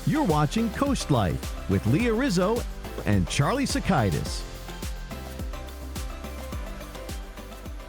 You're watching CoastLife with Leah Rizzo and Charlie Sakaitis.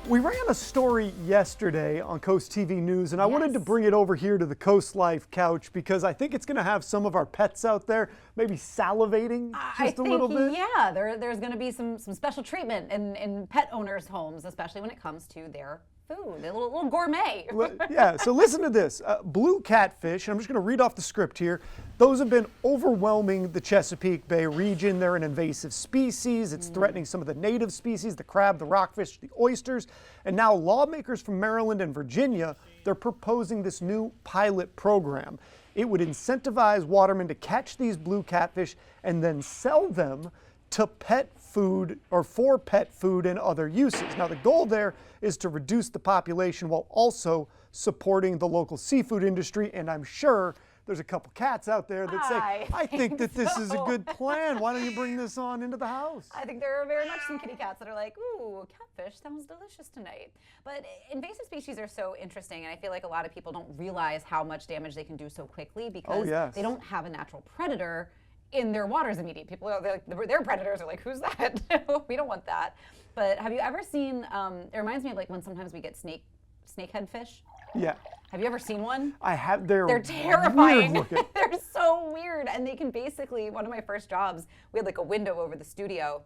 We ran a story yesterday on Coast TV News, and I wanted to bring it over here to the CoastLife couch because I think it's going to have some of our pets out there maybe salivating just a little bit. Yeah, there's going to be some special treatment in pet owners' homes, especially when it comes to their food, a little gourmet. Yeah, so listen to this. Blue catfish, and I'm just going to read off the script here. Those have been overwhelming the Chesapeake Bay region. They're an invasive species. It's threatening some of the native species, the crab, the rockfish, the oysters. And now lawmakers from Maryland and Virginia, they're proposing this new pilot program. It would incentivize watermen to catch these blue catfish and then sell them to pet food or for pet food and other uses. Now the goal there is to reduce the population while also supporting the local seafood industry, and I'm sure there's a couple cats out there that say, I think that this is a good plan. Why don't you bring this on into the house? I think there are very much some kitty cats that are like, ooh, catfish sounds delicious tonight. But invasive species are so interesting, and I feel like a lot of people don't realize how much damage they can do so quickly because they don't have a natural predator in their waters immediate. People are like, their predators are like, who's that? We don't want that. But have you ever seen, it reminds me of like when sometimes we get snakehead fish. Yeah. Have you ever seen one? I have. They're terrifying. Weird looking. They're so weird. And they can basically, one of my first jobs, we had like a window over the studio,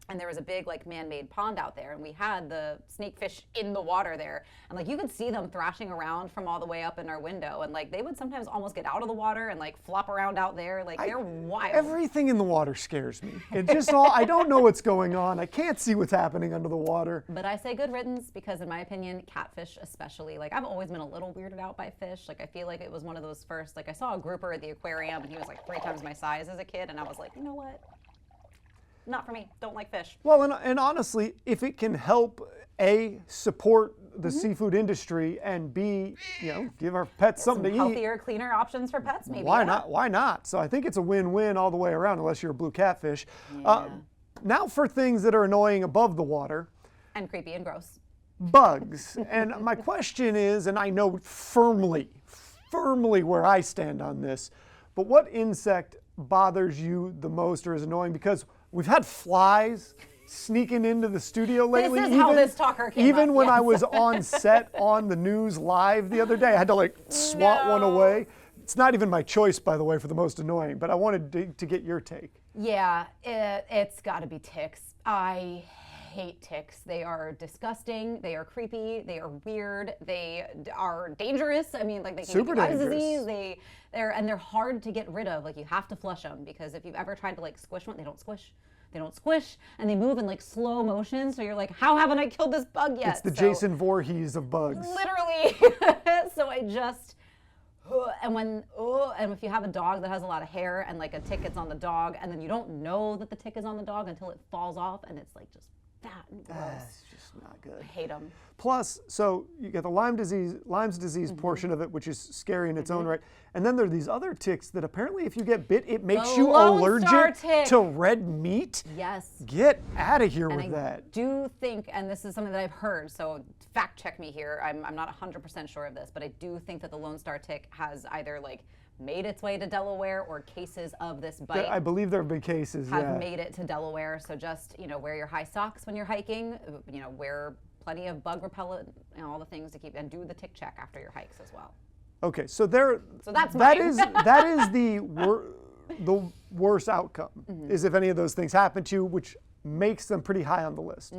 and there was a big like man-made pond out there, and we had the snakefish in the water there, and like you could see them thrashing around from all the way up in our window, and like they would sometimes almost get out of the water and like flop around out there, like they're wild. Everything in the water scares me. It just all, I don't know what's going on. I can't see what's happening under the water. But I say good riddance because in my opinion, catfish especially, like I've always been a little weirded out by fish. Like I feel like it was one of those first, like I saw a grouper at the aquarium and he was like 3 times my size as a kid, and I was like, you know what? Not for me. Don't like fish. Well, and honestly, if it can help A, support the seafood industry, and B, give our pets something to eat. Healthier, cleaner options for pets, maybe. Why not? Why not? So I think it's a win-win all the way around, unless you're a blue catfish. Yeah. Now for things that are annoying above the water. And creepy and gross. Bugs. And my question is, and I know firmly where I stand on this, but what insect bothers you the most or is annoying? Because we've had flies sneaking into the studio lately. This is how this talker came Even up, when yes. I was on set on the news live the other day, I had to like swat one away. It's not even my choice, by the way, for the most annoying, but I wanted to get your take. Yeah, it's got to be ticks. I hate ticks. They are disgusting. They are creepy. They are weird. They are dangerous. I mean, like they can Super give you Lyme dangerous. disease. They're hard to get rid of. Like you have to flush them because if you've ever tried to like squish one, they don't squish. They don't squish, and they move in like slow motion. So you're like, how haven't I killed this bug yet? It's the Jason Voorhees of bugs. Literally. So I just. And if you have a dog that has a lot of hair and like a tick gets on the dog, and then you don't know that the tick is on the dog until it falls off, and it's like just fat and gross. That's just not good. I hate them. Plus, so you get the Lyme's disease portion of it, which is scary in its own right. And then there are these other ticks that apparently if you get bit, it makes you Lone Star allergic tick. to red meat. Yes. Get out of here And with I that. do think, and this is something that I've heard, so fact check me here. I'm not 100% sure of this, but I do think that the Lone Star tick has either like made its way to Delaware or cases of this bite. I believe there have been cases, have made it to Delaware. So just, wear your high socks when you're hiking, wear plenty of bug repellent and all the things to keep, and do the tick check after your hikes as well. Okay, so that's that mine. is the worst outcome is if any of those things happen to you, which makes them pretty high on the list.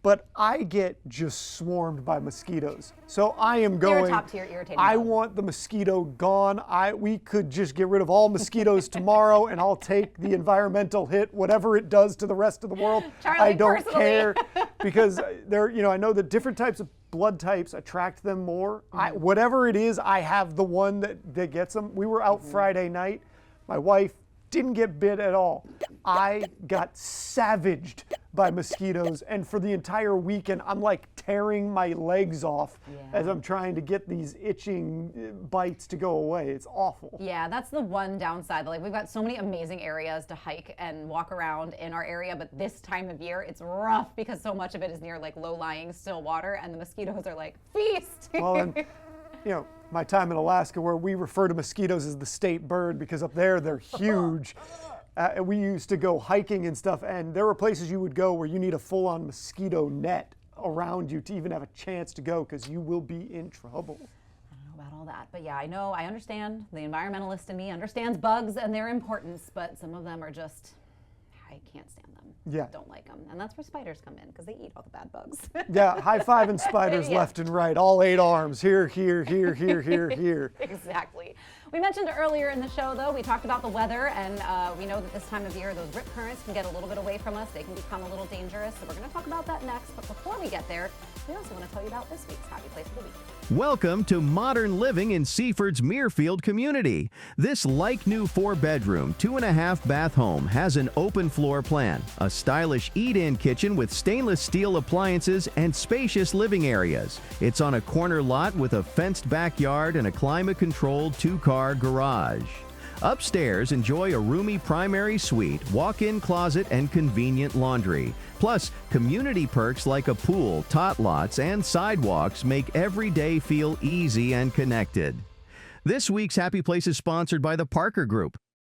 But I get just swarmed by mosquitoes. So I am going, They're a top tier irritating I bug. want the mosquito gone. We could just get rid of all mosquitoes tomorrow and I'll take the environmental hit, whatever it does to the rest of the world. Charlie, I don't personally. care because I know that different types of blood types attract them more. Whatever it is, I have the one that gets them. We were out Friday night. My wife didn't get bit at all. I got savaged by mosquitoes, and for the entire weekend, I'm like tearing my legs off as I'm trying to get these itching bites to go away. It's awful. Yeah, that's the one downside. Like, we've got so many amazing areas to hike and walk around in our area, but this time of year, it's rough because so much of it is near like low-lying still water, and the mosquitoes are like, feast. Well, and my time in Alaska, where we refer to mosquitoes as the state bird because up there they're huge. And we used to go hiking and stuff, and there were places you would go where you need a full-on mosquito net around you to even have a chance to go, because you will be in trouble. I don't know about all that, but yeah, I understand. The environmentalist in me understands bugs and their importance, but some of them are just, I can't stand them. Yeah. Don't like them. And that's where spiders come in, because they eat all the bad bugs. Yeah, high-fiving spiders Yeah. left and right, all 8 arms, here, here, here, here, here, here. Exactly. We mentioned earlier in the show, though, we talked about the weather, and we know that this time of year, those rip currents can get a little bit away from us. They can become a little dangerous, so we're going to talk about that next. But before we get there, we also want to tell you about this week's Happy Place of the Week. Welcome to modern living in Seaford's Muirfield community. This like-new 4-bedroom, 2.5-bath home has an open floor plan, a stylish eat-in kitchen with stainless steel appliances and spacious living areas. It's on a corner lot with a fenced backyard and a climate-controlled 2-car garage. Upstairs, enjoy a roomy primary suite, walk-in closet, and convenient laundry. Plus, community perks like a pool, tot lots, and sidewalks make every day feel easy and connected. This week's Happy Place is sponsored by the Parker Group.